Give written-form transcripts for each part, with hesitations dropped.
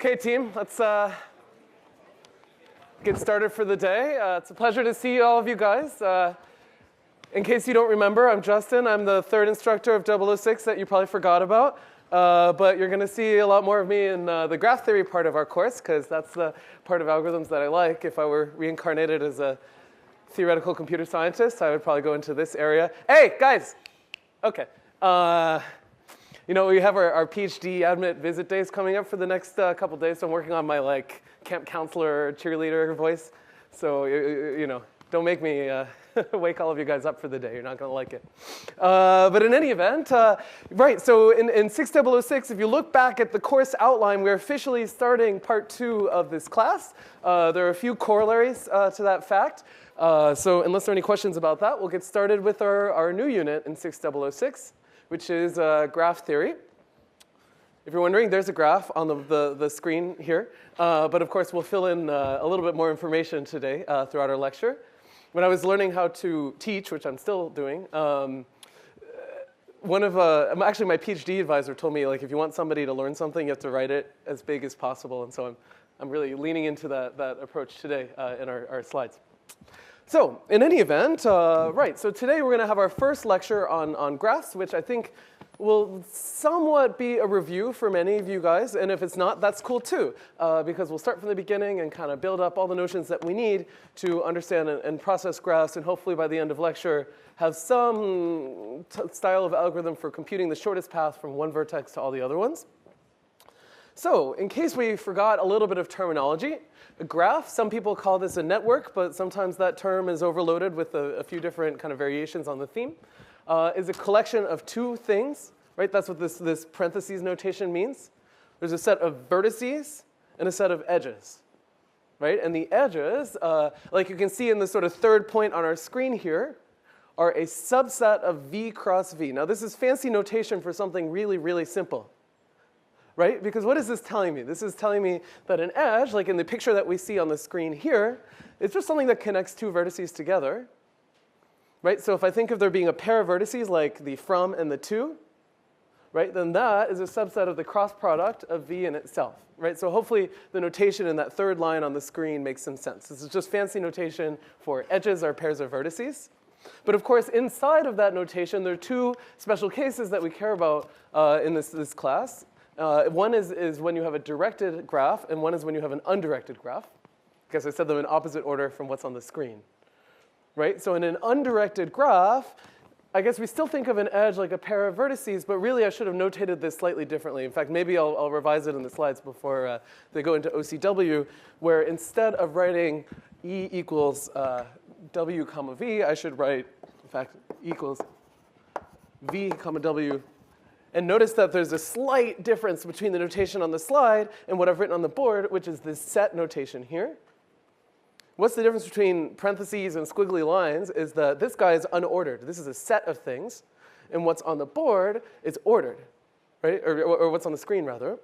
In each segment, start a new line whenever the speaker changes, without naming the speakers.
Okay, team, let's get started for the day. It's a pleasure to see all of you guys. In case you don't remember, I'm Justin. I'm the third instructor of 006 that you probably forgot about. But you're going to see a lot more of me in the graph theory part of our course, because that's the part of algorithms that I like. If I were reincarnated as a theoretical computer scientist, I would probably go into this area. Hey, guys! Okay. You know, we have our PhD admit visit days coming up for the next couple days, so I'm working on my camp counselor, cheerleader voice. So, you know, don't make me wake all of you guys up for the day. You're not going to like it. But in any event, right, so in 6006, if you look back at the course outline, we're officially starting part 2 of this class. There are a few corollaries to that fact. So unless there are any questions about that, we'll get started with our new unit in 6006, which is graph theory. If you're wondering, there's a graph on the screen here. But of course, we'll fill in a little bit more information today throughout our lecture. When I was learning how to teach, which I'm still doing, actually my PhD advisor told me, if you want somebody to learn something, you have to write it as big as possible. And so I'm really leaning into that approach today in our slides. So in any event, right, so today we're going to have our first lecture on graphs, which I think will somewhat be a review for many of you guys. And if it's not, that's cool too, because we'll start from the beginning and kind of build up all the notions that we need to understand and process graphs, and hopefully by the end of lecture have some style of algorithm for computing the shortest path from one vertex to all the other ones. So in case we forgot a little bit of terminology, a graph, some people call this a network, but sometimes that term is overloaded with a few different kind of variations on the theme, is a collection of two things, right? That's what this parentheses notation means. There's a set of vertices and a set of edges, right? And the edges, like you can see in the sort of third point on our screen here, are a subset of V cross V. Now this is fancy notation for something really, really simple. Right? Because what is this telling me? This is telling me that an edge, like in the picture that we see on the screen here, is just something that connects two vertices together. Right? So if I think of there being a pair of vertices like the from and the to, right, then that is a subset of the cross product of V in itself. Right? So hopefully the notation in that third line on the screen makes some sense. This is just fancy notation for edges are pairs of vertices. But of course, inside of that notation, there are two special cases that we care about in this class. One is when you have a directed graph, and one is when you have an undirected graph. I guess I said them in opposite order from what's on the screen. Right? So in an undirected graph, I guess we still think of an edge like a pair of vertices, but really I should have notated this slightly differently. In fact, maybe I'll revise it in the slides before they go into OCW, where instead of writing E equals W comma V, I should write, in fact, equals V comma W. And notice that there's a slight difference between the notation on the slide and what I've written on the board, which is this set notation here. What's the difference between parentheses and squiggly lines is that this guy is unordered. This is a set of things. And what's on the board is ordered, right? Or what's on the screen, rather.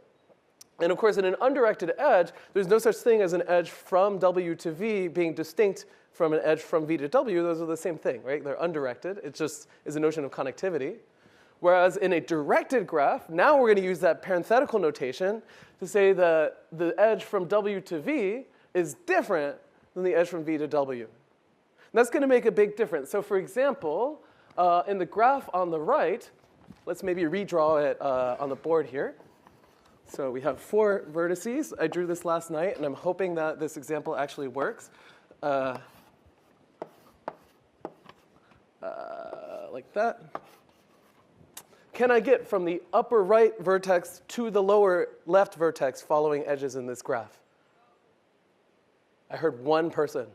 And of course, in an undirected edge, there's no such thing as an edge from W to V being distinct from an edge from V to W. Those are the same thing, right? They're undirected. It just is a notion of connectivity. Whereas in a directed graph, now we're going to use that parenthetical notation to say that the edge from W to V is different than the edge from V to W. And that's going to make a big difference. So for example, in the graph on the right, let's maybe redraw it on the board here. So we have 4 vertices. I drew this last night, and I'm hoping that this example actually works. Like that. Can I get from the upper right vertex to the lower left vertex following edges in this graph? I heard one person.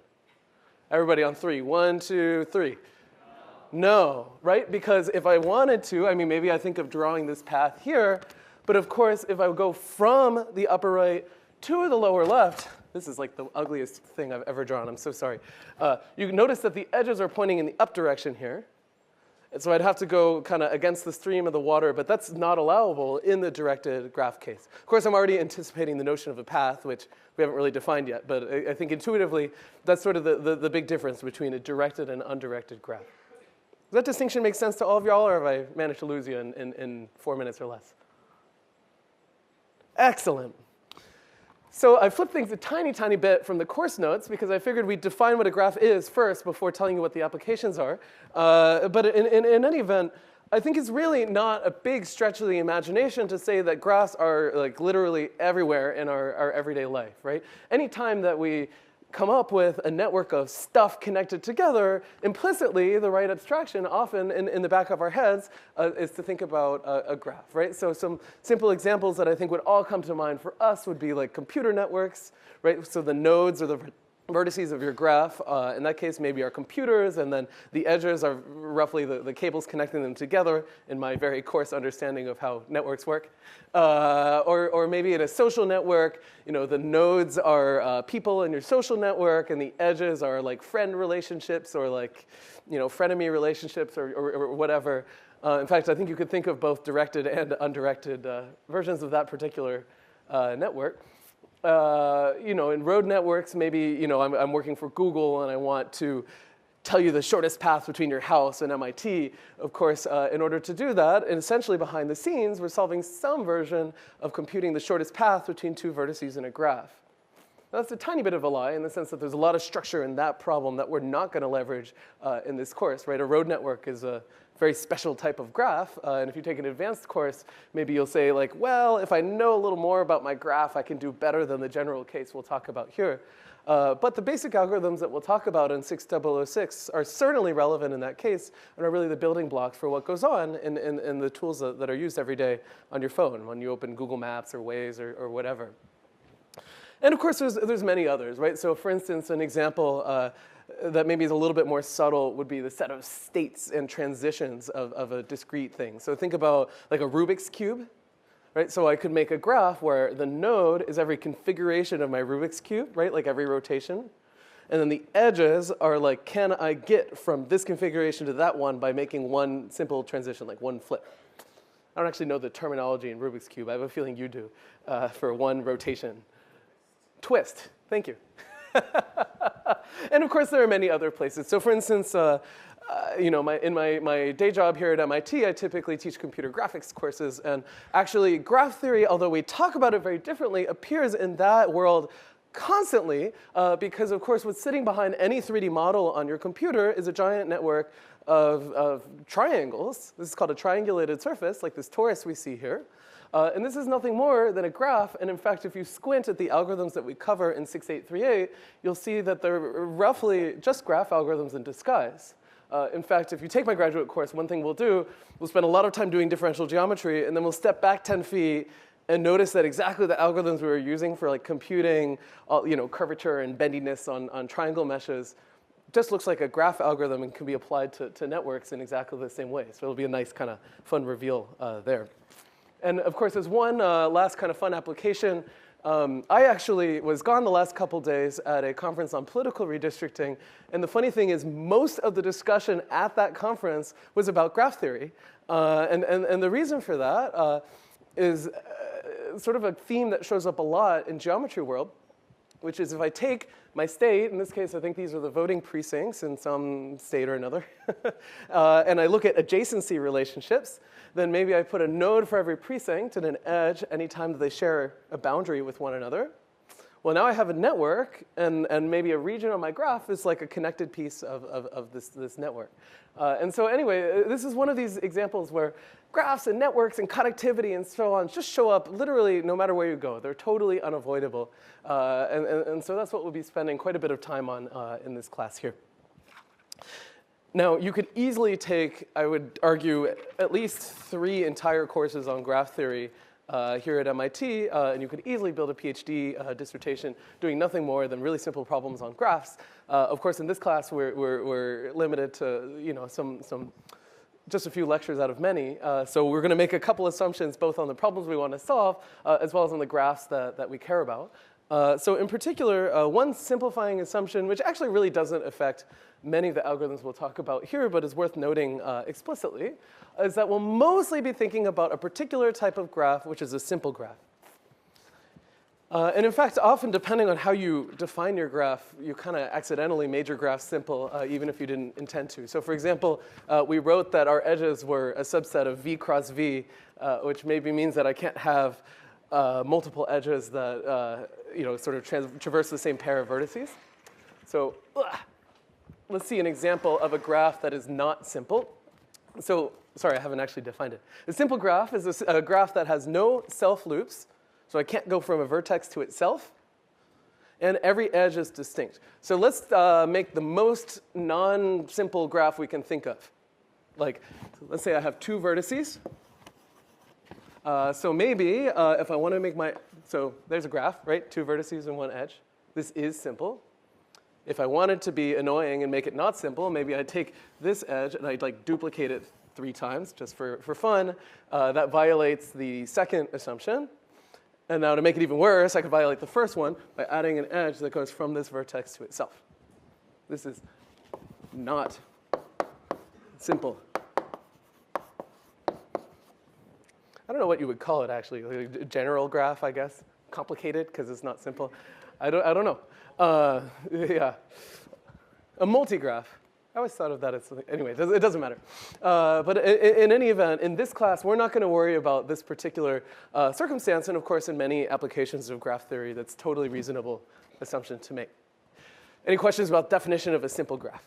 Everybody on 3. 1, 2, 3. No, right? Because if I wanted to, I mean, maybe I think of drawing this path here. But of course, if I go from the upper right to the lower left, this is like the ugliest thing I've ever drawn. I'm so sorry. You notice that the edges are pointing in the up direction here. And so I'd have to go kind of against the stream of the water, but that's not allowable in the directed graph case. Of course, I'm already anticipating the notion of a path, which we haven't really defined yet. But I think intuitively, that's sort of the big difference between a directed and undirected graph. Does that distinction make sense to all of y'all, or have I managed to lose you in 4 minutes or less? Excellent. So I flipped things a tiny, tiny bit from the course notes because I figured we'd define what a graph is first before telling you what the applications are. But in any event, I think it's really not a big stretch of the imagination to say that graphs are like literally everywhere in our everyday life, right? Anytime that we come up with a network of stuff connected together, implicitly, the right abstraction often in the back of our heads is to think about a graph, right? So some simple examples that I think would all come to mind for us would be like computer networks, right? So the nodes or the vertices of your graph, in that case, maybe are computers, and then the edges are roughly the cables connecting them together in my very coarse understanding of how networks work. Or maybe in a social network, the nodes are people in your social network, and the edges are like friend relationships or like, frenemy relationships or whatever. In fact, I think you could think of both directed and undirected versions of that particular network. In road networks, maybe, I'm working for Google and I want to tell you the shortest path between your house and MIT. Of course, in order to do that, and essentially behind the scenes, we're solving some version of computing the shortest path between two vertices in a graph. Now, that's a tiny bit of a lie in the sense that there's a lot of structure in that problem that we're not going to leverage in this course, right? A road network is a very special type of graph, and if you take an advanced course, maybe you'll say like, well, if I know a little more about my graph, I can do better than the general case we'll talk about here. But the basic algorithms that we'll talk about in 6006 are certainly relevant in that case and are really the building blocks for what goes on in the tools that are used every day on your phone when you open Google Maps or Waze or whatever. And of course, there's many others, right? So for instance, an example that maybe is a little bit more subtle would be the set of states and transitions of a discrete thing. So think about like a Rubik's Cube, right? So I could make a graph where the node is every configuration of my Rubik's Cube, right? Like every rotation. And then the edges are like, can I get from this configuration to that one by making one simple transition, like one flip? I don't actually know the terminology in Rubik's Cube. I have a feeling you do for one rotation. Twist, thank you. And of course, there are many other places. So for instance, in my day job here at MIT, I typically teach computer graphics courses. And actually, graph theory, although we talk about it very differently, appears in that world constantly because, of course, what's sitting behind any 3D model on your computer is a giant network of triangles. This is called a triangulated surface, like this torus we see here. And this is nothing more than a graph. And in fact, if you squint at the algorithms that we cover in 6838, you'll see that they're roughly just graph algorithms in disguise. In fact, if you take my graduate course, one thing we'll do, we'll spend a lot of time doing differential geometry, and then we'll step back 10 feet and notice that exactly the algorithms we were using for like computing curvature and bendiness on triangle meshes just looks like a graph algorithm and can be applied to networks in exactly the same way. So it'll be a nice kind of fun reveal there. And of course, as one last kind of fun application, I actually was gone the last couple days at a conference on political redistricting. And the funny thing is, most of the discussion at that conference was about graph theory. And the reason for that is sort of a theme that shows up a lot in geometry world, which is if I take my state, in this case, I think these are the voting precincts in some state or another, and I look at adjacency relationships, then maybe I put a node for every precinct and an edge anytime that they share a boundary with one another. Well, now I have a network, and maybe a region on my graph is like a connected piece of this network. And so anyway, this is one of these examples where graphs and networks and connectivity and so on just show up literally no matter where you go. They're totally unavoidable. And so that's what we'll be spending quite a bit of time on in this class here. Now, you could easily take, I would argue, at least 3 entire courses on graph theory here at MIT, and you could easily build a PhD dissertation doing nothing more than really simple problems on graphs. Of course, in this class, we're limited to just a few lectures out of many. So we're going to make a couple assumptions both on the problems we want to solve as well as on the graphs that we care about. So in particular, one simplifying assumption, which actually really doesn't affect many of the algorithms we'll talk about here, but is worth noting explicitly, is that we'll mostly be thinking about a particular type of graph, which is a simple graph. And in fact, often depending on how you define your graph, you kind of accidentally made your graph simple, even if you didn't intend to. So for example, we wrote that our edges were a subset of v cross v, which maybe means that I can't have multiple edges that sort of traverse the same pair of vertices. So let's see an example of a graph that is not simple. So sorry, I haven't actually defined it. A simple graph is a graph that has no self-loops, so I can't go from a vertex to itself, and every edge is distinct. So let's make the most non-simple graph we can think of. Like, let's say I have two vertices. So maybe if I want to make so there's a graph, right? Two vertices and one edge. This is simple. If I wanted to be annoying and make it not simple, maybe I'd take this edge and I'd like duplicate it 3 times just for fun. That violates the second assumption. And now to make it even worse, I could violate the first one by adding an edge that goes from this vertex to itself. This is not simple. I don't know what you would call it, actually. Like a general graph, I guess. Complicated, because it's not simple. I don't know. Yeah. A multigraph. I always thought of that as something. Anyway, it doesn't matter. But in any event, in this class, we're not going to worry about this particular circumstance. And of course, in many applications of graph theory, that's totally reasonable assumption to make. Any questions about definition of a simple graph?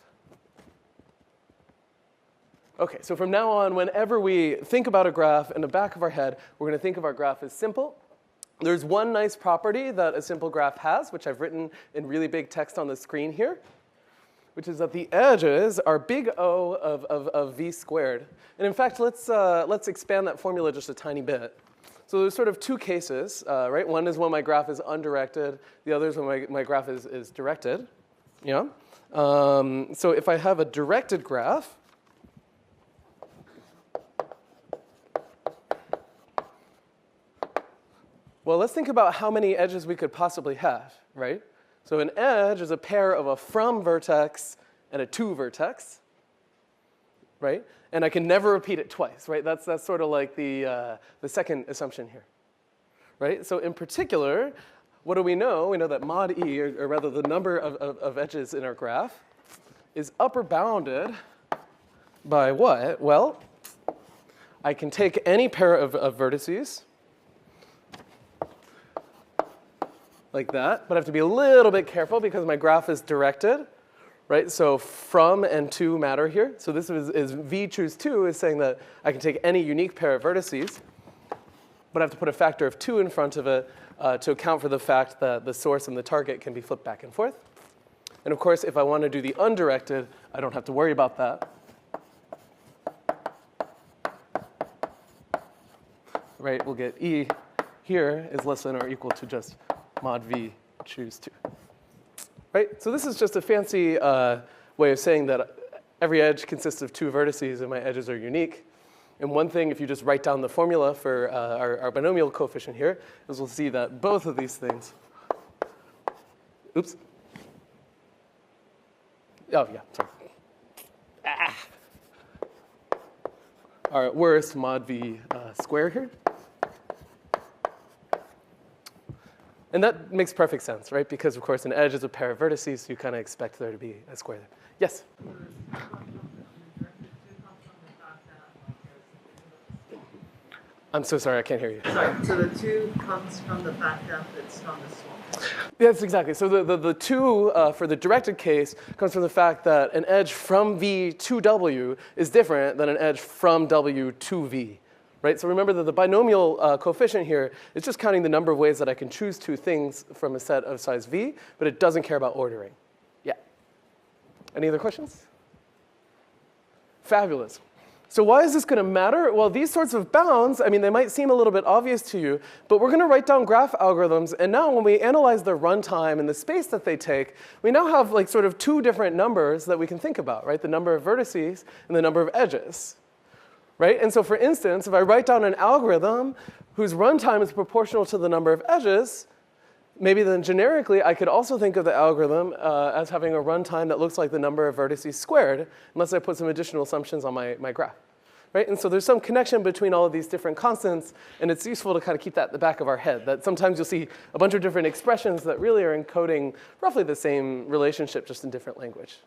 OK, so from now on, whenever we think about a graph in the back of our head, we're going to think of our graph as simple. There's one nice property that a simple graph has, which I've written in really big text on the screen here, which is that the edges are big O of v squared. And in fact, let's expand that formula just a tiny bit. So there's sort of 2 cases, right? One is when my graph is undirected. The other is when my graph is directed. Yeah. So if I have a directed graph, well, let's think about how many edges we could possibly have, right? So an edge is a pair of a from vertex and a to vertex, right? And I can never repeat it twice, right? That's sort of like the second assumption here, right? So in particular, what do we know? We know that mod e, or rather the number of edges in our graph, is upper bounded by what? Well, I can take any pair of vertices, like that, but I have to be a little bit careful because my graph is directed, right? So from and to matter here. So this is v choose 2 is saying that I can take any unique pair of vertices, but I have to put a factor of 2 in front of it to account for the fact that the source and the target can be flipped back and forth. And of course, if I want to do the undirected, I don't have to worry about that. Right, we'll get e here is less than or equal to just mod v choose 2. Right? So this is just a fancy way of saying that every edge consists of 2 vertices and my edges are unique. And one thing, if you just write down the formula for our binomial coefficient here, is we'll see that both of these things, oops. Oh, yeah, sorry. Are at worst mod v square here. And that makes perfect sense, right? Because, of course, an edge is a pair of vertices, so you kind of expect there to be a square there. Yes? I'm so sorry, I can't hear you.
Sorry, so the 2 comes from the fact that it's from the swap.
Yes, exactly. So the 2 for the directed case comes from the fact that an edge from V to W is different than an edge from W to V. Right? So remember that the binomial coefficient here is just counting the number of ways that I can choose 2 things from a set of size v, but it doesn't care about ordering. Yeah. Any other questions? Fabulous. So why is this going to matter? Well, these sorts of bounds, I mean, they might seem a little bit obvious to you, but we're going to write down graph algorithms, and now when we analyze the runtime and the space that they take, we now have like sort of 2 different numbers that we can think about, right? The number of vertices and the number of edges. Right? And so for instance, if I write down an algorithm whose runtime is proportional to the number of edges, maybe then generically I could also think of the algorithm as having a runtime that looks like the number of vertices squared, unless I put some additional assumptions on my graph. Right? And so there's some connection between all of these different constants, and it's useful to kind of keep that in the back of our head, that sometimes you'll see a bunch of different expressions that really are encoding roughly the same relationship, just in different language.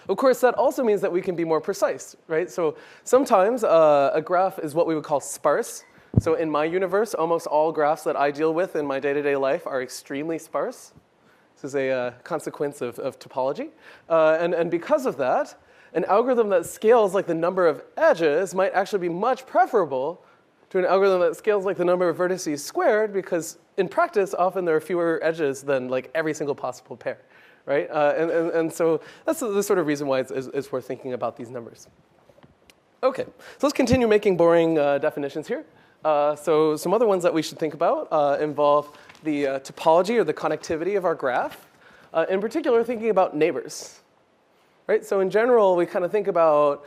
Of course, that also means that we can be more precise, right? So sometimes a graph is what we would call sparse. So in my universe, almost all graphs that I deal with in my day-to-day life are extremely sparse. This is a consequence of topology. And because of that, an algorithm that scales like the number of edges might actually be much preferable to an algorithm that scales like the number of vertices squared, because in practice, often there are fewer edges than like every single possible pair, right? And so that's the sort of reason why it's worth thinking about these numbers. Okay, so let's continue making boring definitions here. So some other ones that we should think about involve the topology or the connectivity of our graph. In particular, thinking about neighbors. Right? So in general, we kind of think about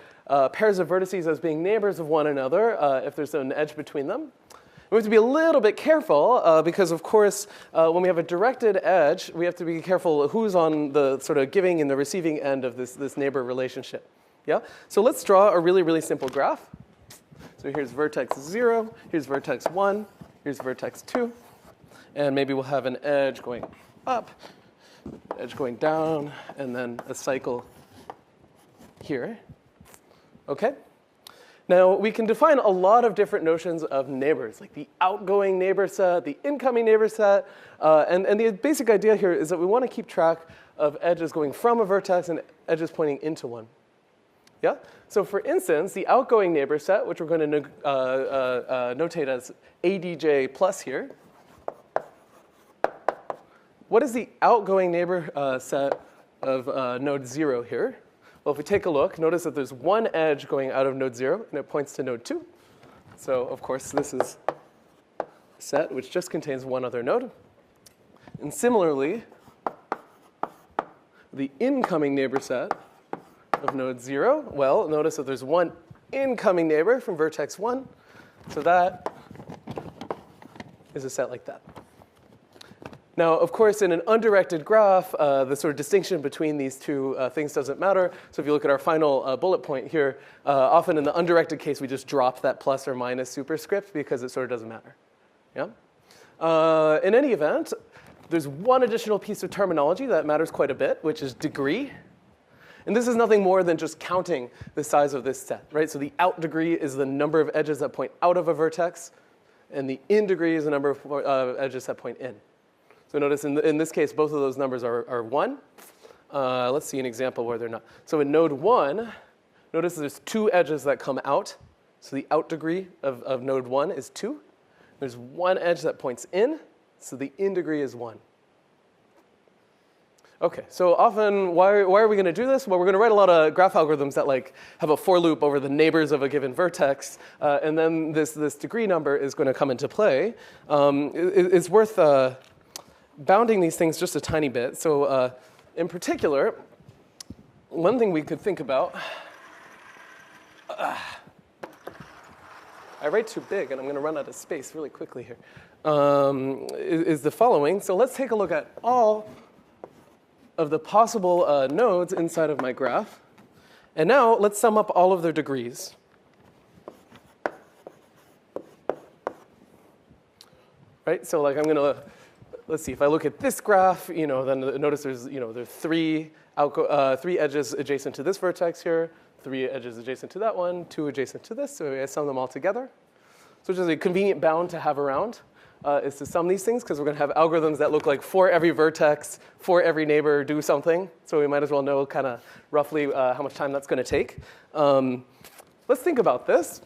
pairs of vertices as being neighbors of one another if there's an edge between them. We have to be a little bit careful because, of course, when we have a directed edge, we have to be careful who's on the sort of giving and the receiving end of this neighbor relationship. Yeah? So let's draw a really, really simple graph. So here's vertex 0, here's vertex 1, here's vertex 2, and maybe we'll have an edge going up, edge going down, and then a cycle here. Okay? Now, we can define a lot of different notions of neighbors, like the outgoing neighbor set, the incoming neighbor set, and the basic idea here is that we want to keep track of edges going from a vertex and edges pointing into one. Yeah? So for instance, the outgoing neighbor set, which we're going to notate as ADJ plus here, what is the outgoing neighbor set of node 0 here? Well, if we take a look, notice that there's one edge going out of node 0, and it points to node 2. So, of course, this is a set which just contains one other node. And similarly, the incoming neighbor set of node 0, well, notice that there's one incoming neighbor from vertex 1. So that is a set like that. Now, of course, in an undirected graph, the sort of distinction between these two things doesn't matter. So if you look at our final bullet point here, often in the undirected case, we just drop that plus or minus superscript because it sort of doesn't matter. Yeah? In any event, there's one additional piece of terminology that matters quite a bit, which is degree. And this is nothing more than just counting the size of this set, right? So the out degree is the number of edges that point out of a vertex, and the in degree is the number of edges that point in. So notice in this case, both of those numbers are 1. Let's see an example where they're not. So in node 1, notice there's 2 edges that come out. So the out degree of node 1 is 2. There's 1 edge that points in, so the in degree is 1. Okay, so often, why are we going to do this? Well, we're going to write a lot of graph algorithms that like have a for loop over the neighbors of a given vertex, and then this degree number is going to come into play. It's worth bounding these things just a tiny bit. So in particular, one thing we could think about, I write too big and I'm going to run out of space really quickly here, is the following. So let's take a look at all of the possible nodes inside of my graph. And now let's sum up all of their degrees. Right, so like I'm going to, let's see, if I look at this graph, then notice there's 3 edges adjacent to this vertex here, 3 edges adjacent to that one, 2 adjacent to this, so I sum them all together. So just a convenient bound to have around is to sum these things, because we're going to have algorithms that look like for every vertex, for every neighbor, do something. So we might as well know kind of roughly how much time that's going to take. Let's think about this.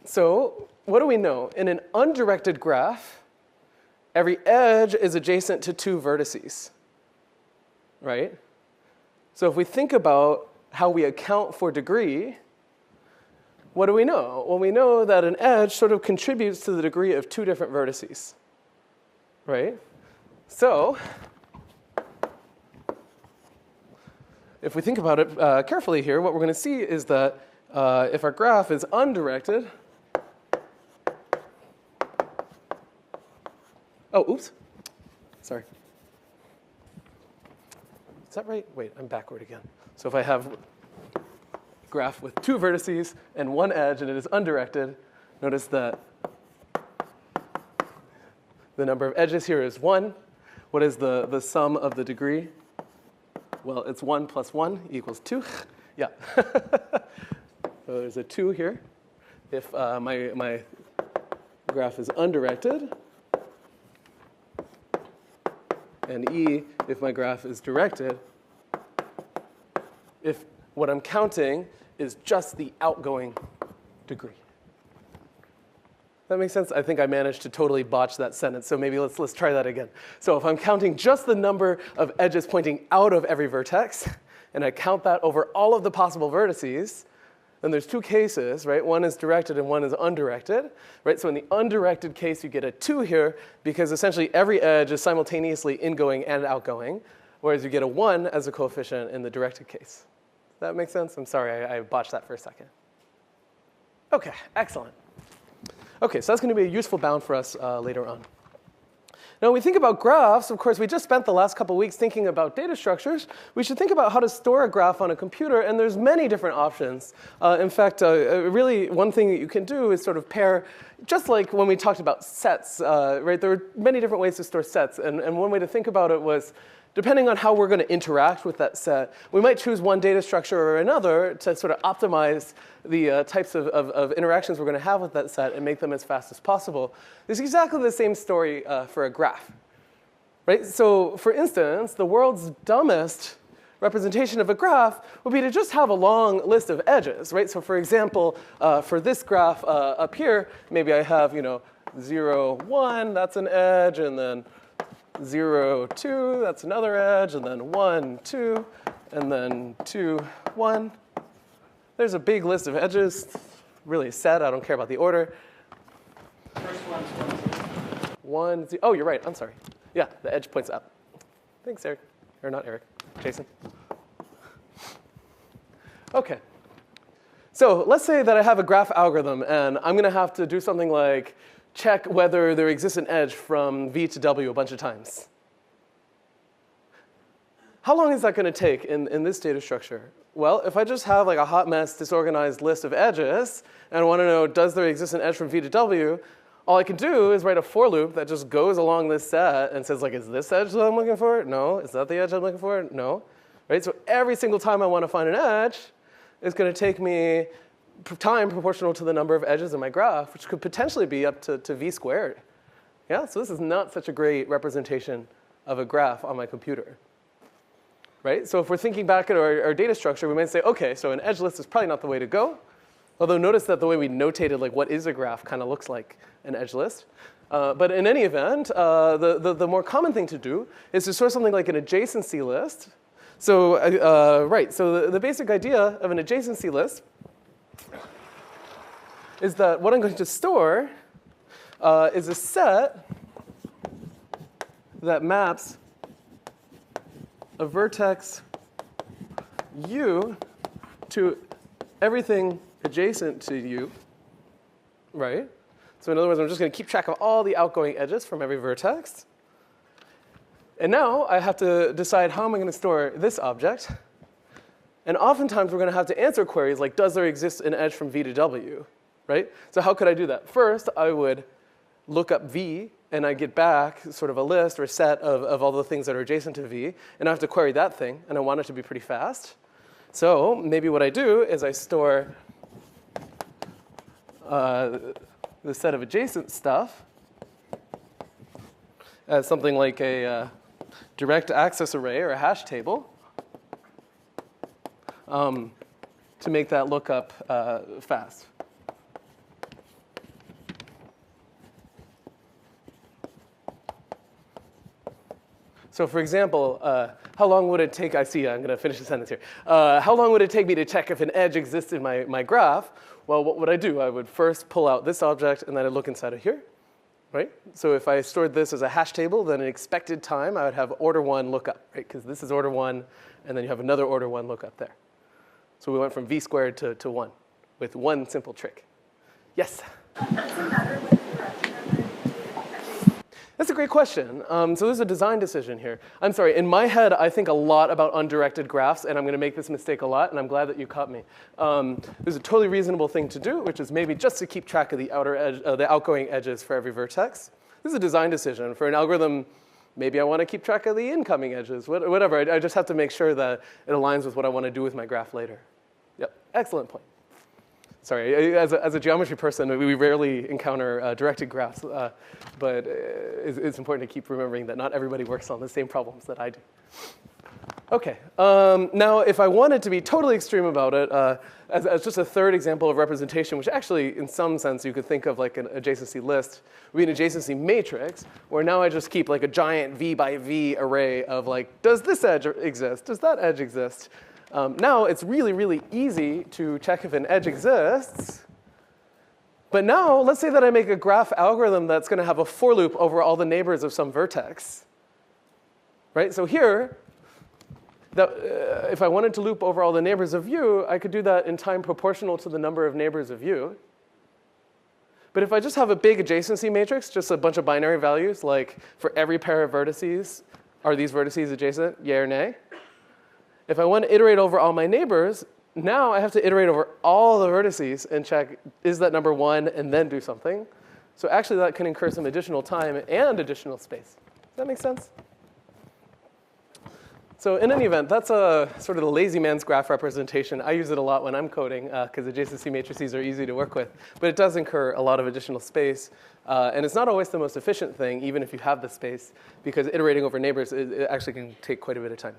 So what do we know? In an undirected graph, every edge is adjacent to 2 vertices, right? So if we think about how we account for degree, what do we know? Well, we know that an edge sort of contributes to the degree of 2 different vertices, right? So if we think about it carefully here, what we're going to see is that if our graph is undirected, oh, oops, sorry. Is that right? Wait, I'm backward again. So if I have a graph with 2 vertices and 1 edge and it is undirected, notice that the number of edges here is 1. What is the sum of the degree? Well, it's 1 plus 1 equals 2. Yeah. So there's a 2 here. If my the graph is undirected, and E if my graph is directed, if what I'm counting is just the outgoing degree. That makes sense? I think I managed to totally botch that sentence, so maybe let's try that again. So if I'm counting just the number of edges pointing out of every vertex, and I count that over all of the possible vertices, then there's two cases, right? One is directed and one is undirected, right? So in the undirected case, you get a 2 here because essentially every edge is simultaneously ingoing and outgoing, whereas you get a 1 as a coefficient in the directed case. Does that make sense? I'm sorry, I botched that for a second. Okay, excellent. Okay, so that's going to be a useful bound for us later on. Now, when we think about graphs, of course, we just spent the last couple weeks thinking about data structures. We should think about how to store a graph on a computer, and there's many different options. In fact, really, one thing that you can do is sort of pair, just like when we talked about sets, right? There are many different ways to store sets, and one way to think about it was, depending on how we're going to interact with that set, we might choose one data structure or another to sort of optimize the types of interactions we're going to have with that set and make them as fast as possible. It's exactly the same story for a graph, right? So for instance, the world's dumbest representation of a graph would be to just have a long list of edges, right? So for example, for this graph up here, maybe I have 0, 1, that's an edge, and then 0, 2, that's another edge, and then 1, 2, and then 2, 1. There's a big list of edges, really a set. I don't care about the order.
First one's
1, 0. Oh, you're right. I'm sorry. Yeah, the edge points up. Thanks, Eric. Or not Eric. Jason. OK. So let's say that I have a graph algorithm, and I'm going to have to do something like check whether there exists an edge from V to W a bunch of times. How long is that going to take in this data structure? Well, if I just have like a hot mess, disorganized list of edges, and I want to know, does there exist an edge from V to W, all I can do is write a for loop that just goes along this set and says, like, is this edge that I'm looking for? No. Is that the edge I'm looking for? No. Right? So every single time I want to find an edge, it's going to take me time proportional to the number of edges in my graph, which could potentially be up to V squared. Yeah, so this is not such a great representation of a graph on my computer. Right? So if we're thinking back at our data structure, we might say, OK, so an edge list is probably not the way to go. Although notice that the way we notated like what is a graph kind of looks like an edge list. But in any event, the more common thing to do is to store something like an adjacency list. So right, so the basic idea of an adjacency list is that what I'm going to store is a set that maps a vertex U to everything adjacent to U, right? So in other words, I'm just going to keep track of all the outgoing edges from every vertex. And now I have to decide how am I going to store this object. And oftentimes we're going to have to answer queries like, does there exist an edge from V to W, right? So how could I do that? First, I would look up V, and I get back sort of a list or a set of all the things that are adjacent to V, and I have to query that thing, and I want it to be pretty fast. So maybe what I do is I store the set of adjacent stuff as something like a direct access array or a hash table to make that lookup fast. So for example, how long would it take, I see, I'm going to finish the sentence here. How long would it take me to check if an edge exists in my graph? Well, what would I do? I would first pull out this object, and then I'd look inside of here, right? So if I stored this as a hash table, then an expected time, I would have order 1 lookup, right? Because this is order 1, and then you have another order 1 lookup there. So we went from V squared to 1 with one simple trick. Yes?
Does it matter what direction I'm going?
That's a great question. So there's a design decision here. I'm sorry, in my head, I think a lot about undirected graphs, and I'm going to make this mistake a lot, and I'm glad that you caught me. There's a totally reasonable thing to do, which is maybe just to keep track of the outer edge, the outgoing edges for every vertex. This is a design decision. For an algorithm, maybe I want to keep track of the incoming edges, whatever. I just have to make sure that it aligns with what I want to do with my graph later. Yep, excellent point. Sorry, as a geometry person, we rarely encounter directed graphs, but it's important to keep remembering that not everybody works on the same problems that I do. Okay, now if I wanted to be totally extreme about it, as just a third example of representation, which actually in some sense you could think of like an adjacency list, would be an adjacency matrix, where now I just keep like a giant V by V array of like, does this edge exist? Does that edge exist? Now it's really, really easy to check if an edge exists. But now let's say that I make a graph algorithm that's going to have a for loop over all the neighbors of some vertex. Right? So here, if I wanted to loop over all the neighbors of U, I could do that in time proportional to the number of neighbors of U. But if I just have a big adjacency matrix, just a bunch of binary values, like for every pair of vertices, are these vertices adjacent, yay or nay? If I want to iterate over all my neighbors, now I have to iterate over all the vertices and check, is that number 1, and then do something. So actually that can incur some additional time and additional space. Does that make sense? So in any event, that's a sort of the lazy man's graph representation. I use it a lot when I'm coding because adjacency matrices are easy to work with. But it does incur a lot of additional space. And it's not always the most efficient thing, even if you have the space, because iterating over neighbors, it actually can take quite a bit of time.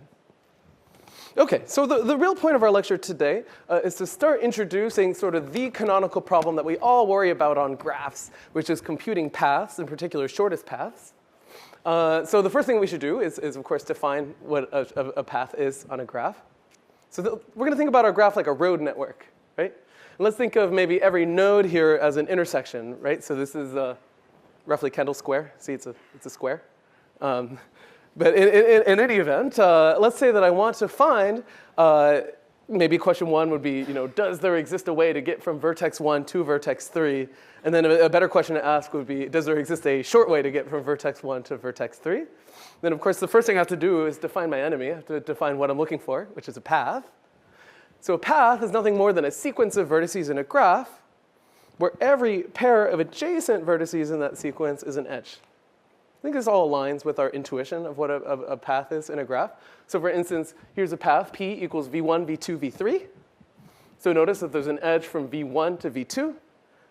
OK, so the real point of our lecture today is to start introducing sort of the canonical problem that we all worry about on graphs, which is computing paths, in particular shortest paths. So the first thing we should do is of course, define what a path is on a graph. So we're going to think about our graph like a road network, right? And let's think of maybe every node here as an intersection, right? So this is roughly Kendall square. See, it's a square. But in any event, let's say that I want to find, maybe question 1 would be, does there exist a way to get from vertex 1 to vertex 3? And then a better question to ask would be, does there exist a short way to get from vertex 1 to vertex 3? Then, of course, the first thing I have to do is define my enemy. I have to define what I'm looking for, which is a path. So a path is nothing more than a sequence of vertices in a graph where every pair of adjacent vertices in that sequence is an edge. I think this all aligns with our intuition of what a path is in a graph. So for instance, here's a path, P equals V1, V2, V3. So notice that there's an edge from V1 to V2,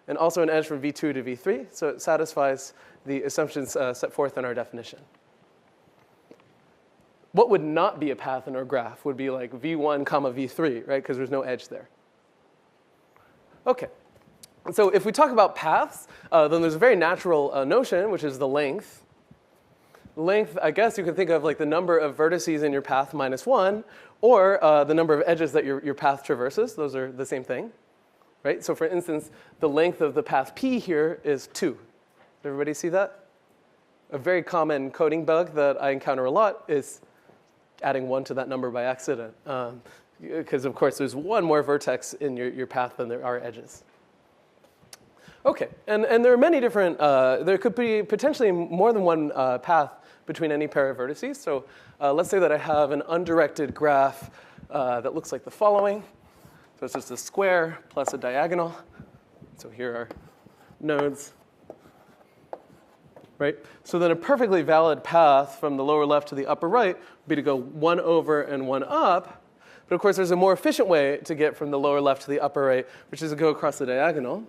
and also an edge from V2 to V3. So it satisfies the assumptions set forth in our definition. What would not be a path in our graph would be like V1, comma V3, right? Because there's no edge there. OK. So if we talk about paths, then there's a very natural notion, which is the length. Length, I guess you can think of like the number of vertices in your path minus 1, or the number of edges that your path traverses. Those are the same thing, right? So for instance, the length of the path P here is 2. Does everybody see that? A very common coding bug that I encounter a lot is adding 1 to that number by accident. Because, of course, there's one more vertex in your path than there are edges. OK, and there are many different, there could be potentially more than one path between any pair of vertices. So let's say that I have an undirected graph that looks like the following. So it's just a square plus a diagonal. So here are nodes. Right? So then a perfectly valid path from the lower left to the upper right would be to go 1 over and 1 up. But of course, there's a more efficient way to get from the lower left to the upper right, which is to go across the diagonal.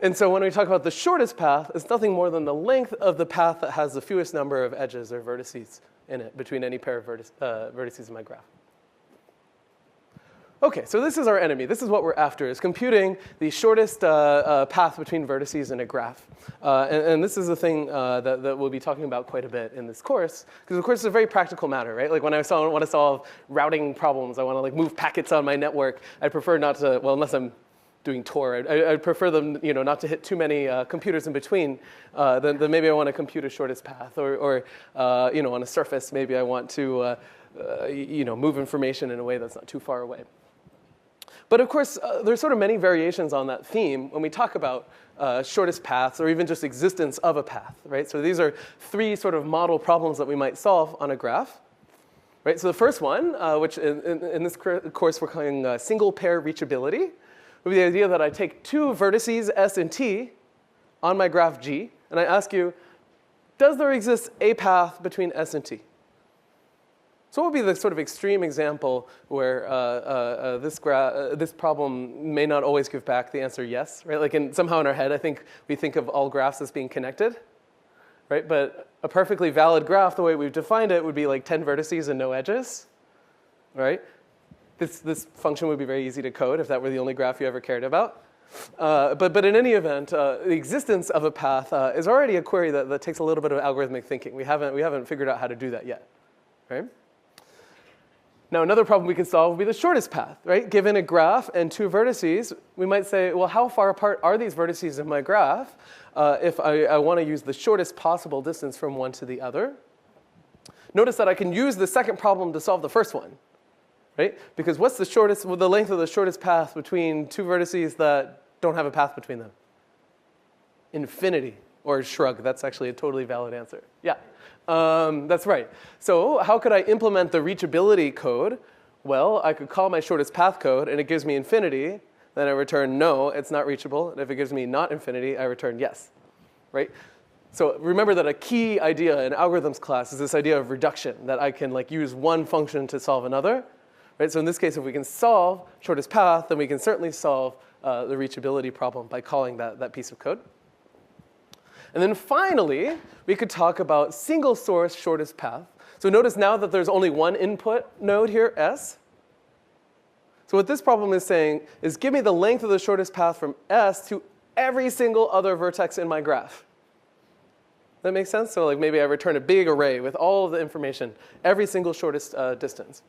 And so when we talk about the shortest path, it's nothing more than the length of the path that has the fewest number of edges or vertices in it between any pair of vertices in my graph. OK, so this is our enemy. This is what we're after, is computing the shortest path between vertices in a graph. And this is the thing that we'll be talking about quite a bit in this course. Because, of course, it's a very practical matter, right? Like when I want to solve routing problems, I want to like move packets on my network. I prefer not to, well, unless I'm doing Tor, I'd prefer them, not to hit too many computers in between. Then maybe I want to compute a shortest path, or on a surface, maybe I want to, move information in a way that's not too far away. But of course, there's sort of many variations on that theme when we talk about shortest paths, or even just existence of a path, right? So these are 3 sort of model problems that we might solve on a graph. Right? So the first one, which in this course we're calling single pair reachability, would be the idea that I take 2 vertices S and T on my graph G, and I ask you, does there exist a path between S and T? So what would be the sort of extreme example where this problem may not always give back the answer yes, right? Like somehow in our head, I think we think of all graphs as being connected, right? But a perfectly valid graph, the way we've defined it, would be like 10 vertices and no edges, right? This function would be very easy to code if that were the only graph you ever cared about. But in any event, the existence of a path is already a query that takes a little bit of algorithmic thinking. We haven't figured out how to do that yet, right? Now, another problem we can solve would be the shortest path, right? Given a graph and two vertices, we might say, well, how far apart are these vertices in my graph if I want to use the shortest possible distance from one to the other? Notice that I can use the second problem to solve the first one, right? Because what's the length of the shortest path between two vertices that don't have a path between them? Infinity, or shrug. That's actually a totally valid answer. Yeah. That's right. So how could I implement the reachability code? Well, I could call my shortest path code, and it gives me infinity. Then I return no, it's not reachable. And if it gives me not infinity, I return yes, right? So remember that a key idea in algorithms class is this idea of reduction, that I can use one function to solve another, right? So in this case, if we can solve shortest path, then we can certainly solve the reachability problem by calling that piece of code. And then finally, we could talk about single source shortest path. So notice now that there's only one input node here, S. So what this problem is saying is give me the length of the shortest path from S to every single other vertex in my graph. That makes sense? So maybe I return a big array with all of the information, every single shortest distance.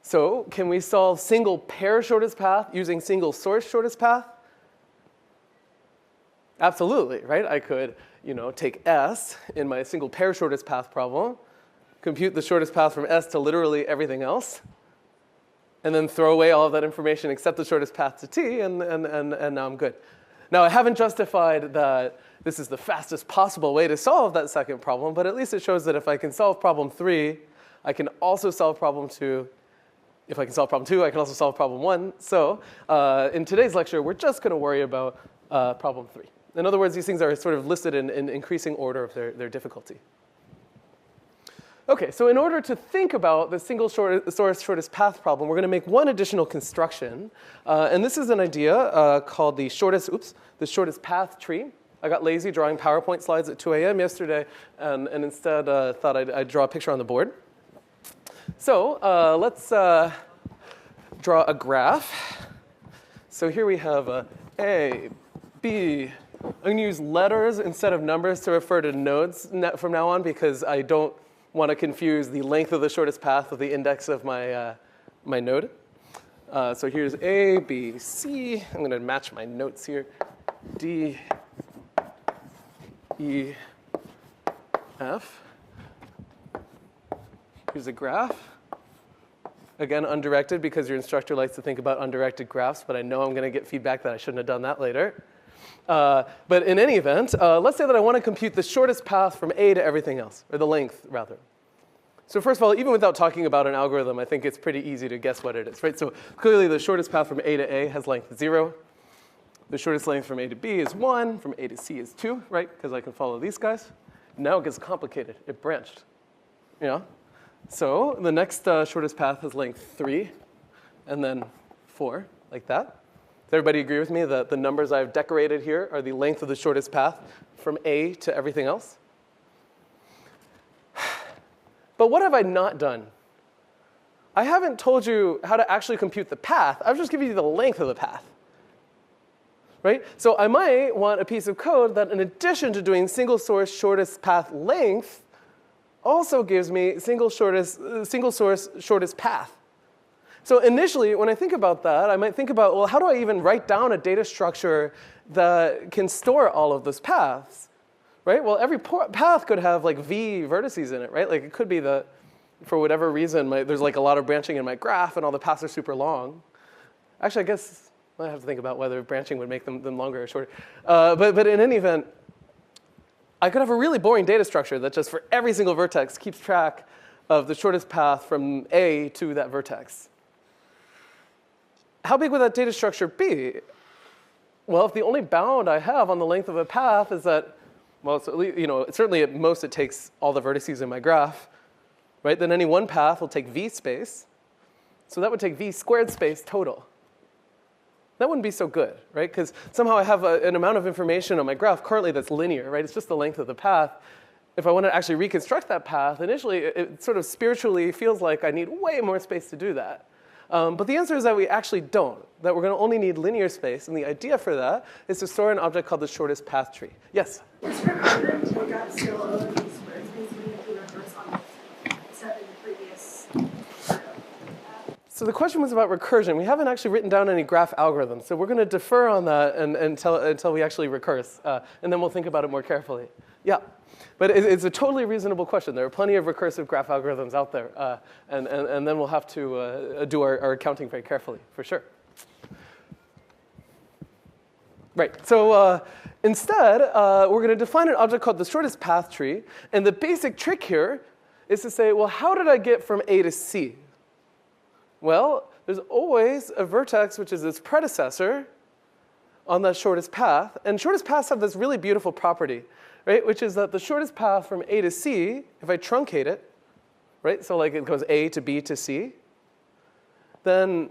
So can we solve single pair shortest path using single source shortest path? Absolutely, right? I could, take S in my single pair shortest path problem, compute the shortest path from S to literally everything else, and then throw away all of that information except the shortest path to T, and now I'm good. Now, I haven't justified that this is the fastest possible way to solve that second problem, but at least it shows that if I can solve problem 3, I can also solve problem 2. If I can solve problem 2, I can also solve problem 1. So in today's lecture, we're just going to worry about problem 3. In other words, these things are sort of listed in increasing order of their difficulty. OK, so in order to think about the single source shortest path problem, we're going to make one additional construction. And this is an idea called the shortest path tree. I got lazy drawing PowerPoint slides at 2 a.m. yesterday, and instead thought I'd draw a picture on the board. So let's draw a graph. So here we have A, B. I'm going to use letters instead of numbers to refer to nodes from now on because I don't want to confuse the length of the shortest path with the index of my node. So here's A, B, C. I'm going to match my notes here. D, E, F. Here's a graph. Again, undirected because your instructor likes to think about undirected graphs, but I know I'm going to get feedback that I shouldn't have done that later. But in any event, let's say that I want to compute the shortest path from A to everything else, or the length, rather. So first of all, even without talking about an algorithm, I think it's pretty easy to guess what it is, right? So clearly, the shortest path from A to A has length 0. The shortest length from A to B is 1. From A to C is 2, right? Because I can follow these guys. Now it gets complicated. It branched. So the next shortest path has length 3, and then 4, like that. Does everybody agree with me that the numbers I've decorated here are the length of the shortest path from A to everything else? But what have I not done? I haven't told you how to actually compute the path. I've just given you the length of the path. Right? So I might want a piece of code that in addition to doing single source shortest path length also gives me single source shortest path. So initially, when I think about that, I might think about, well, how do I even write down a data structure that can store all of those paths? Right? Well, every path could have V vertices in it, right? It could be that for whatever reason, there's a lot of branching in my graph and all the paths are super long. Actually, I guess I have to think about whether branching would make them longer or shorter. But in any event, I could have a really boring data structure that just for every single vertex keeps track of the shortest path from A to that vertex. How big would that data structure be? Well, if the only bound I have on the length of a path is that, well, certainly at most it takes all the vertices in my graph, right? Then any one path will take v space. So that would take v squared space total. That wouldn't be so good, right? Because somehow I have an amount of information on my graph currently that's linear, right? It's just the length of the path. If I want to actually reconstruct that path, initially it sort of spiritually feels like I need way more space to do that. But the answer is that we actually don't, that we're going to only need linear space. And the idea for that is to store an object called the shortest path tree. Yes?
Is it recurrent to take out scale of these squares basically to reverse on set in the previous
So the question was about recursion. We haven't actually written down any graph algorithms. So we're going to defer on that until we actually recurse. And then we'll think about it more carefully. Yeah. But it's a totally reasonable question. There are plenty of recursive graph algorithms out there. And then we'll have to do our accounting very carefully, for sure. Right. So instead, we're going to define an object called the shortest path tree. And the basic trick here is to say, well, how did I get from A to C? Well, there's always a vertex, which is its predecessor, on that shortest path. And shortest paths have this really beautiful property, right? Which is that the shortest path from A to C, if I truncate it, right? So like it goes A to B to C, then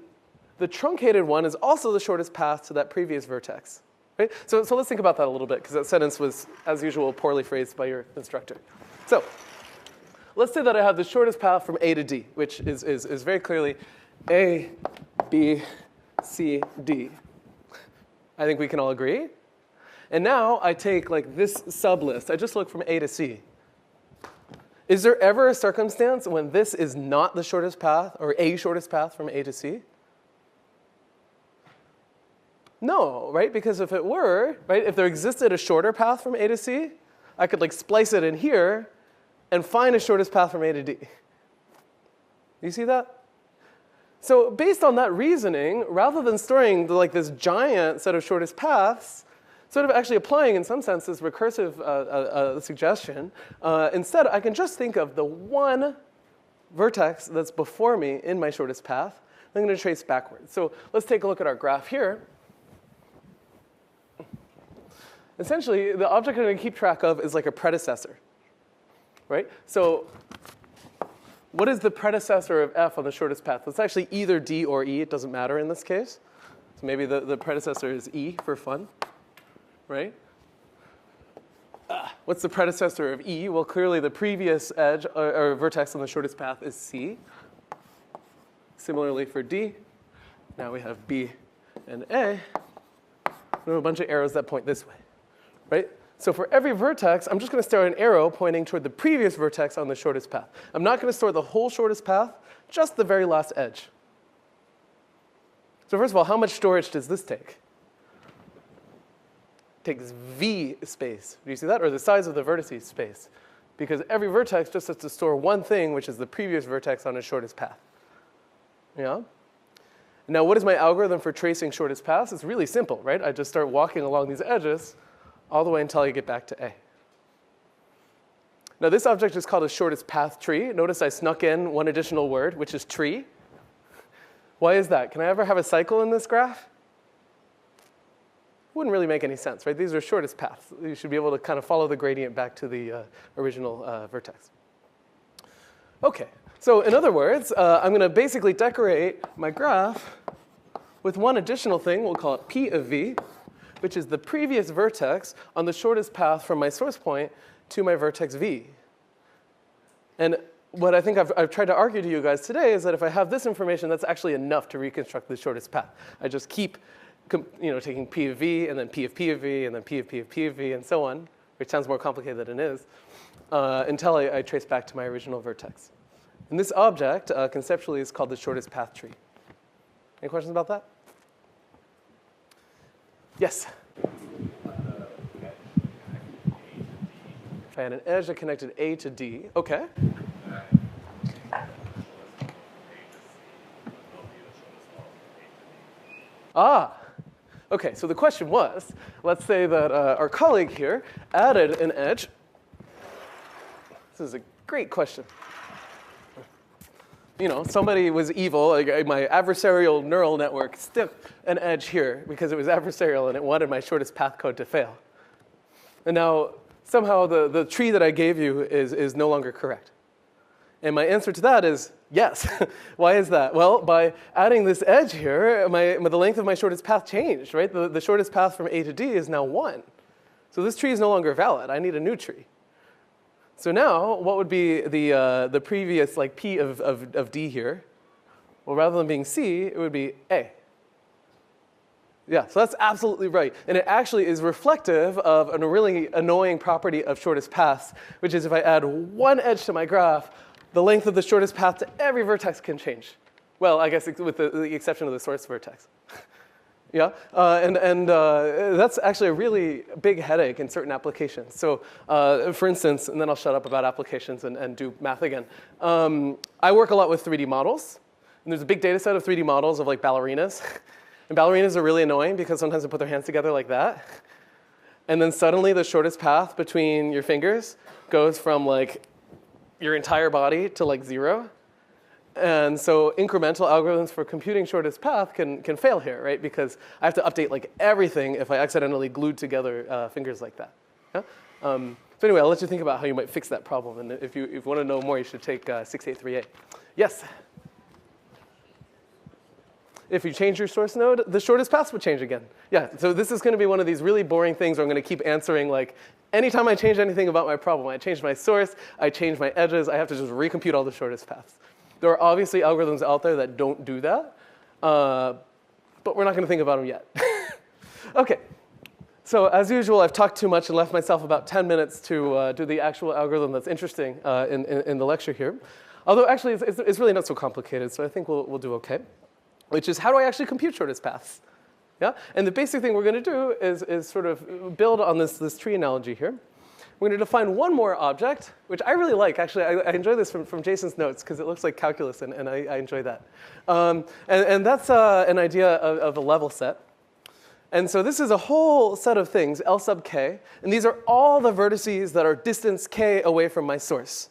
the truncated one is also the shortest path to that previous vertex, right? So let's think about that a little bit, because that sentence was, as usual, poorly phrased by your instructor. So let's say that I have the shortest path from A to D, which is very clearly A, B, C, D. I think we can all agree. And now I take like this sublist. I just look from A to C. Is there ever a circumstance when this is not the shortest path or a shortest path from A to C? No, right? Because if it were, right, if there existed a shorter path from A to C, I could like splice it in here and find a shortest path from A to D. You see that? So based on that reasoning, rather than storing like this giant set of shortest paths, sort of actually applying in some sense this recursive suggestion, instead I can just think of the one vertex that's before me in my shortest path. I'm going to trace backwards. So let's take a look at our graph here. Essentially, the object I'm going to keep track of is like a predecessor, right? So what is the predecessor of f on the shortest path? It's actually either D or E. It doesn't matter in this case. So maybe the predecessor is E for fun, right? What's the predecessor of E? Well, clearly the previous edge or vertex on the shortest path is C. Similarly for D, now we have B and A. We have a bunch of arrows that point this way, right? So for every vertex, I'm just going to start an arrow pointing toward the previous vertex on the shortest path. I'm not going to store the whole shortest path, just the very last edge. So first of all, how much storage does this take? It takes V space. Do you see that? Or the size of the vertices space. Because every vertex just has to store one thing, which is the previous vertex on its shortest path. Yeah? Now, what is my algorithm for tracing shortest paths? It's really simple, right? I just start walking along these edges all the way until I get back to A. Now, this object is called a shortest path tree. Notice I snuck in one additional word, which is tree. Why is that? Can I ever have a cycle in this graph? Wouldn't really make any sense, right? These are shortest paths. You should be able to kind of follow the gradient back to the original vertex. OK, so in other words, I'm going to basically decorate my graph with one additional thing. We'll call it P of V, which is the previous vertex on the shortest path from my source point to my vertex V. And what I think I've tried to argue to you guys today is that if I have this information, that's actually enough to reconstruct the shortest path. I just keep taking P of V, and then P of P of V, and then P of P of P of V, and so on, which sounds more complicated than it is, until I trace back to my original vertex. And this object, conceptually, is called the shortest path tree. Any questions about that? Yes? If I had an edge that connected A to D, OK. OK, so the question was, let's say that our colleague here added an edge. This is a great question. Somebody was evil. Like my adversarial neural network stuck an edge here because it was adversarial and it wanted my shortest path code to fail. And now somehow the tree that I gave you is no longer correct. And my answer to that is yes. Why is that? Well, by adding this edge here, the length of my shortest path changed, right? The shortest path from A to D is now 1. So this tree is no longer valid. I need a new tree. So now, what would be the previous like P of D here? Well, rather than being C, it would be A. Yeah, so that's absolutely right. And it actually is reflective of a really annoying property of shortest paths, which is if I add one edge to my graph, the length of the shortest path to every vertex can change. Well, I guess with the exception of the source vertex. Yeah, and that's actually a really big headache in certain applications. So for instance, and then I'll shut up about applications and do math again. I work a lot with 3D models. And there's a big data set of 3D models of like ballerinas. And ballerinas are really annoying because sometimes they put their hands together like that. And then suddenly the shortest path between your fingers goes from like your entire body to like 0. And so incremental algorithms for computing shortest path can fail here, right? Because I have to update like everything if I accidentally glued together fingers like that. Yeah? So anyway, I'll let you think about how you might fix that problem. And if you want to know more, you should take 683A. Yes? If you change your source node, the shortest paths would change again. Yeah, so this is going to be one of these really boring things where I'm going to keep answering like, anytime I change anything about my problem, I change my source, I change my edges, I have to just recompute all the shortest paths. There are obviously algorithms out there that don't do that, but we're not going to think about them yet. OK, so as usual, I've talked too much and left myself about 10 minutes to do the actual algorithm that's interesting in the lecture here. Although actually, it's really not so complicated, so I think we'll do OK. Which is, how do I actually compute shortest paths? Yeah? And the basic thing we're going to do is sort of build on this tree analogy here. We're going to define one more object, which I really like. Actually, I enjoy this from Jason's notes, because it looks like calculus, and I enjoy that. And that's an idea of a level set. And so this is a whole set of things, L sub k. And these are all the vertices that are distance k away from my source.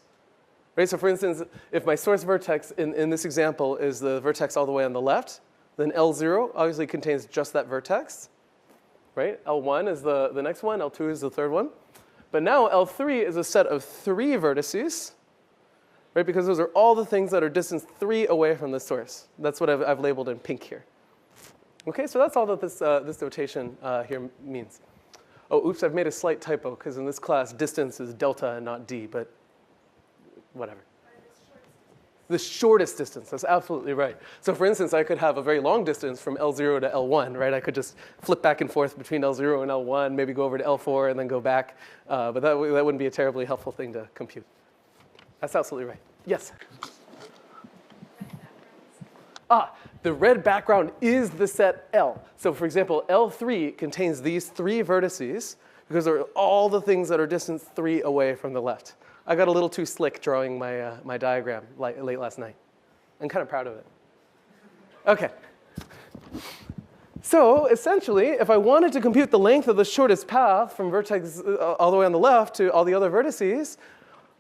Right? So for instance, if my source vertex in this example is the vertex all the way on the left, then L0 obviously contains just that vertex. Right? L1 is the next one. L2 is the third one. But now L3 is a set of 3 vertices, right? Because those are all the things that are distance 3 away from the source. That's what I've labeled in pink here. OK, so that's all that this notation here means. Oh, oops, I've made a slight typo, because in this class, distance is delta and not d. But whatever. The shortest distance, that's absolutely right. So for instance, I could have a very long distance from L0 to L1, right? I could just flip back and forth between L0 and L1, maybe go over to L4 and then go back. But that wouldn't be a terribly helpful thing to compute. That's absolutely right. Yes? The red background is the set L. So for example, L3 contains these 3 vertices because they're all the things that are distance 3 away from the left. I got a little too slick drawing my diagram late last night. I'm kind of proud of it. OK. So essentially, if I wanted to compute the length of the shortest path from vertex all the way on the left to all the other vertices,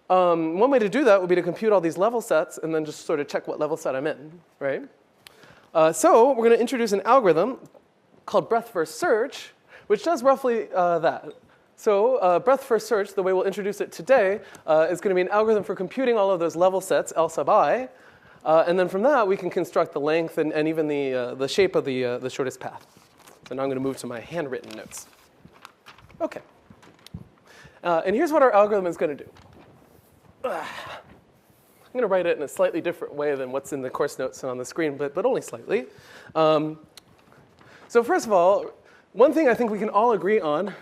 one way to do that would be to compute all these level sets and then just sort of check what level set I'm in, right? So we're going to introduce an algorithm called breadth first search, which does roughly that. So breadth first search, the way we'll introduce it today, is going to be an algorithm for computing all of those level sets, L sub I. And then from that, we can construct the length and even the shape of the shortest path. So now I'm going to move to my handwritten notes. OK. And here's what our algorithm is going to do. I'm going to write it in a slightly different way than what's in the course notes on the screen, but only slightly. So first of all, one thing I think we can all agree on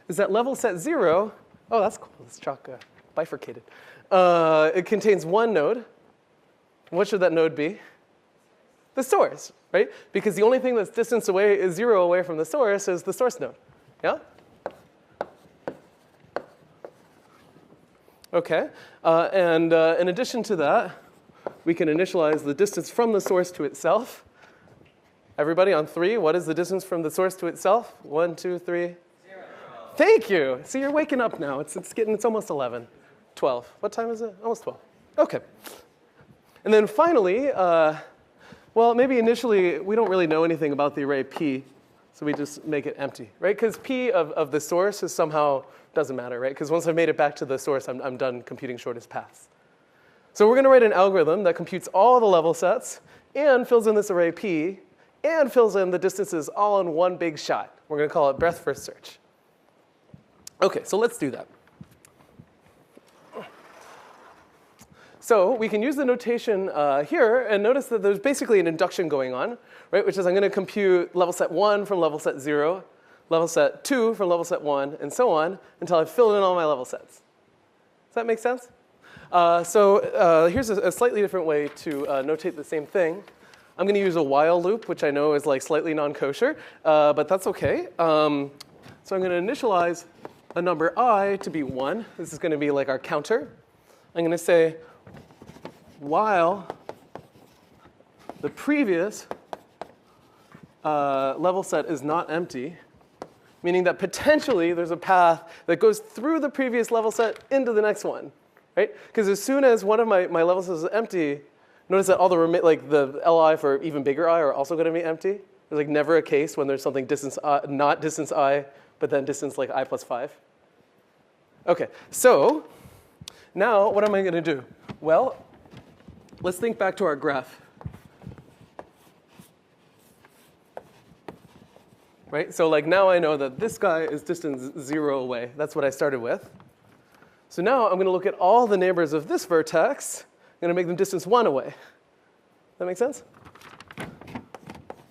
is that level set 0, oh, that's cool. This chalk bifurcated. It contains one node. What should that node be? The source, right? Because the only thing that's distance away is 0 away from the source is the source node. Yeah? OK. And in addition to that, we can initialize the distance from the source to itself. Everybody on 3, what is the distance from the source to itself? 1, 2, 3. Thank you. See, you're waking up now. It's almost 11, 12. What time is it? Almost 12. OK. And then finally, well, maybe initially, we don't really know anything about the array P, so we just make it empty, right? Because P of the source is somehow doesn't matter, right? Because once I've made it back to the source, I'm done computing shortest paths. So we're going to write an algorithm that computes all the level sets and fills in this array P and fills in the distances all in one big shot. We're going to call it breadth first search. OK, so let's do that. So we can use the notation here and notice that there's basically an induction going on, right? Which is I'm going to compute level set 1 from level set 0, level set 2 from level set 1, and so on until I've filled in all my level sets. Does that make sense? Here's a slightly different way to notate the same thing. I'm going to use a while loop, which I know is like slightly non-kosher, but that's OK. So I'm going to initialize a number I to be 1. This is going to be like our counter. I'm going to say while the previous level set is not empty, meaning that potentially there's a path that goes through the previous level set into the next one, right? Because as soon as one of my level sets is empty, notice that all the the Li for even bigger I are also going to be empty. There's like never a case when there's something distance not distance I, but then distance like I plus 5. OK, so now what am I going to do? Well, let's think back to our graph. Right? So like now I know that this guy is distance 0 away. That's what I started with. So now I'm going to look at all the neighbors of this vertex. I'm going to make them distance 1 away. That make sense?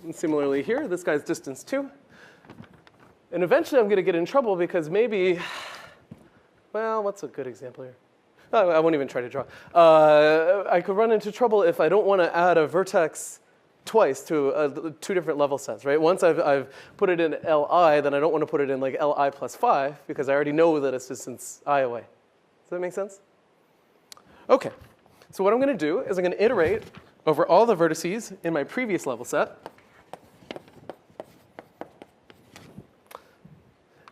And similarly here, this guy's distance 2. And eventually I'm going to get in trouble because maybe, well, what's a good example here? Oh, I won't even try to draw. I could run into trouble if I don't want to add a vertex twice to 2 different level sets, right? Once I've put it in Li, then I don't want to put it in like Li plus 5 because I already know that it's distance I away. Does that make sense? OK. So what I'm going to do is I'm going to iterate over all the vertices in my previous level set.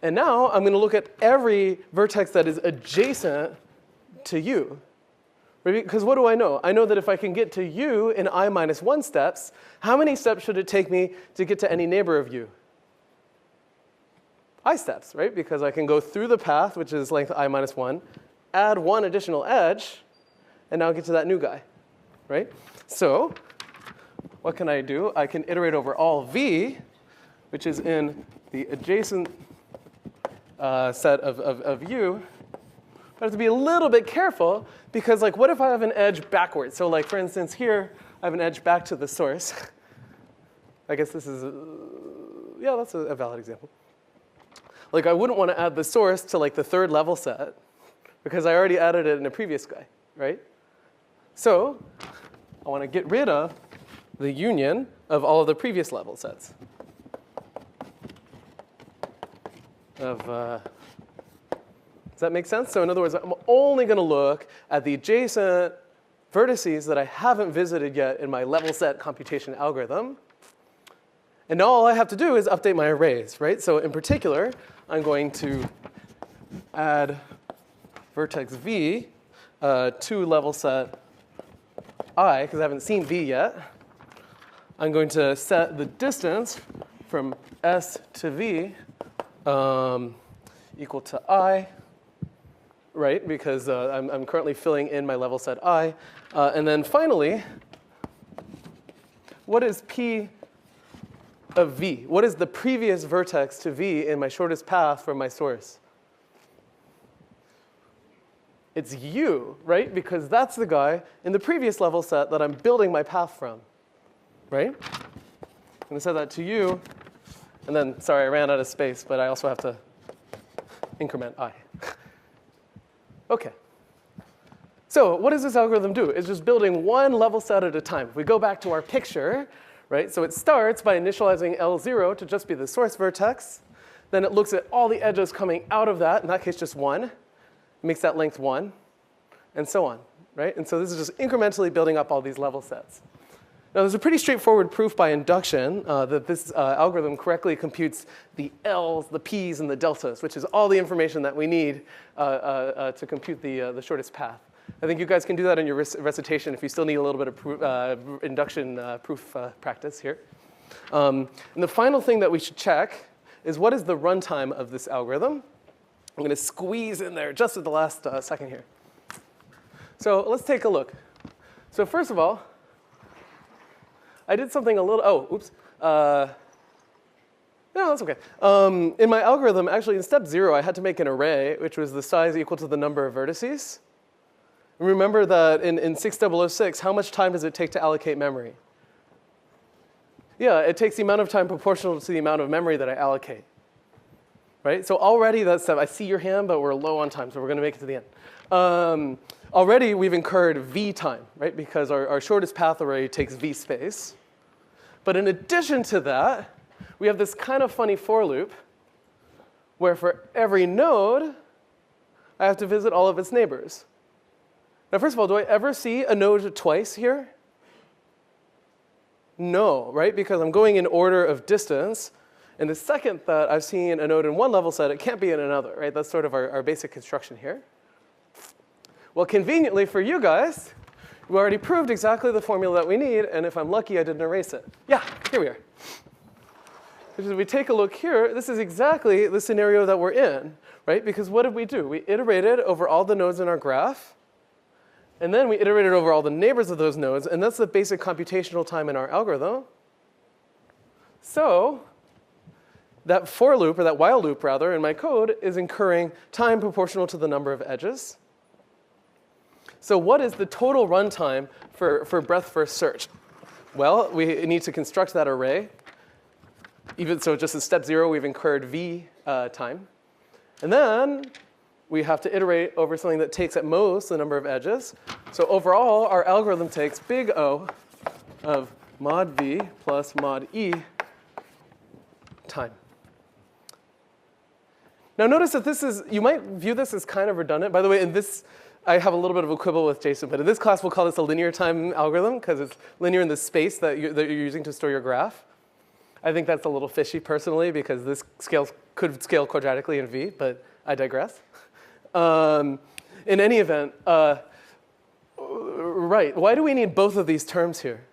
And now I'm going to look at every vertex that is adjacent to U. Because what do I know? I know that if I can get to U in I minus 1 steps, how many steps should it take me to get to any neighbor of U? I steps, right? Because I can go through the path, which is length I minus 1, add 1 additional edge, and now get to that new guy, right? So what can I do? I can iterate over all V, which is in the adjacent set of U. But I have to be a little bit careful because, like, what if I have an edge backwards? So, like, for instance, here I have an edge back to the source. I guess this is, yeah, that's a valid example. Like, I wouldn't want to add the source to like the 3rd level set because I already added it in a previous guy, right? So I want to get rid of the union of all of the previous level sets of. Does that make sense? So in other words, I'm only going to look at the adjacent vertices that I haven't visited yet in my level set computation algorithm. And now all I have to do is update my arrays, right? So in particular, I'm going to add vertex V to level set I, because I haven't seen V yet. I'm going to set the distance from S to V equal to I. Right, because I'm currently filling in my level set I. And then finally, what is P of V? What is the previous vertex to V in my shortest path from my source? It's U, right? Because that's the guy in the previous level set that I'm building my path from, right? I'm going to set that to U. And then, sorry, I ran out of space, but I also have to increment I. OK. So what does this algorithm do? It's just building one level set at a time. If we go back to our picture, right? So it starts by initializing L0 to just be the source vertex. Then it looks at all the edges coming out of that, in that case just 1. It makes that length 1, and so on, right? And so this is just incrementally building up all these level sets. Now, there's a pretty straightforward proof by induction that this algorithm correctly computes the L's, the P's, and the deltas, which is all the information that we need to compute the shortest path. I think you guys can do that in your recitation if you still need a little bit of induction proof practice here. And the final thing that we should check is what is the runtime of this algorithm. I'm going to squeeze in there just at the last second here. So let's take a look. So first of all, I did something a little, oh, oops. No, that's okay. In my algorithm, actually in step 0, I had to make an array, which was the size equal to the number of vertices. Remember that in 6006, how much time does it take to allocate memory? Yeah, it takes the amount of time proportional to the amount of memory that I allocate. Right? So already that step, I see your hand, but we're low on time, so we're going to make it to the end. Already we've incurred v time, right? Because our shortest path array takes v space. But in addition to that, we have this kind of funny for loop where for every node, I have to visit all of its neighbors. Now, first of all, do I ever see a node twice here? No, right? Because I'm going in order of distance. And the second that I've seen a node in one level set, it can't be in another, right? That's sort of our basic construction here. Well, conveniently for you guys, we already proved exactly the formula that we need, and if I'm lucky, I didn't erase it. Yeah, here we are. If we take a look here, this is exactly the scenario that we're in, right? Because what did we do? We iterated over all the nodes in our graph, and then we iterated over all the neighbors of those nodes, and that's the basic computational time in our algorithm. So that for loop, or that while loop rather, in my code is incurring time proportional to the number of edges. So what is the total runtime for breadth first search? Well, we need to construct that array. Even so, just in step 0, we've incurred v time. And then we have to iterate over something that takes at most the number of edges. So overall, our algorithm takes big O of mod v plus mod e time. Now notice that this is, you might view this as kind of redundant. By the way, in this, I have a little bit of a quibble with Jason, but in this class, we'll call this a linear time algorithm because it's linear in the space that you're using to store your graph. I think that's a little fishy personally because this could scale quadratically in V, but I digress. In any event, right, why do we need both of these terms here?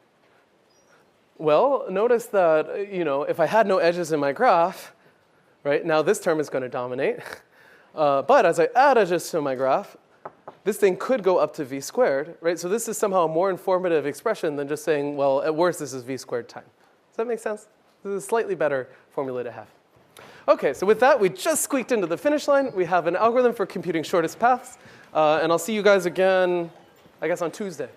Well, notice that, if I had no edges in my graph, right, now this term is going to dominate. But as I add edges to my graph, this thing could go up to v squared, right? So this is somehow a more informative expression than just saying, well, at worst, this is v squared time. Does that make sense? This is a slightly better formula to have. OK, so with that, we just squeaked into the finish line. We have an algorithm for computing shortest paths. And I'll see you guys again, I guess, on Tuesday.